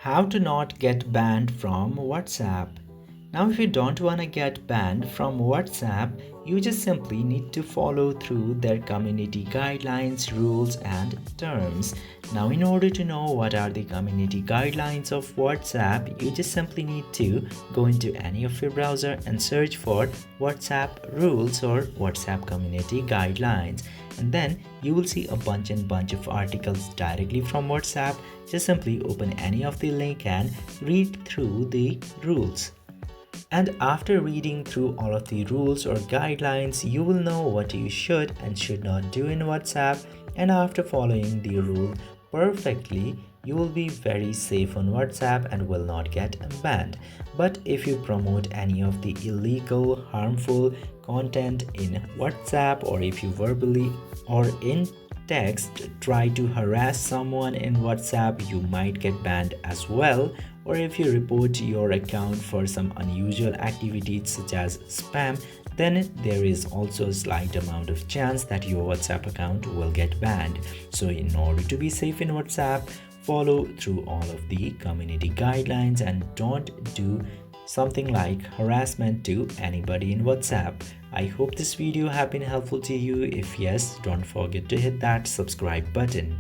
How to not get banned from WhatsApp. Now, if you don't want to get banned from WhatsApp, you just simply need to follow through their community guidelines, rules, and terms. Now, in order to know what are the community guidelines of WhatsApp, you just simply need to go into any of your browser and search for WhatsApp rules or WhatsApp community guidelines, and then you will see a bunch of articles directly from WhatsApp. Just simply open any of the link and read through the rules. And after reading through all of the rules or guidelines, you will know what you should and should not do in WhatsApp. And after following the rule perfectly, you will be very safe on WhatsApp and will not get banned. But if you promote any of the illegal, harmful content in WhatsApp, or if you verbally or in text try to harass someone in WhatsApp, you might get banned as well. Or if you report your account for some unusual activities such as spam, then there is also a slight amount of chance that your WhatsApp account will get banned. So in order to be safe in WhatsApp, follow through all of the community guidelines and don't do something like harassment to anybody in WhatsApp. I hope this video have been helpful to you. If yes, don't forget to hit that subscribe button.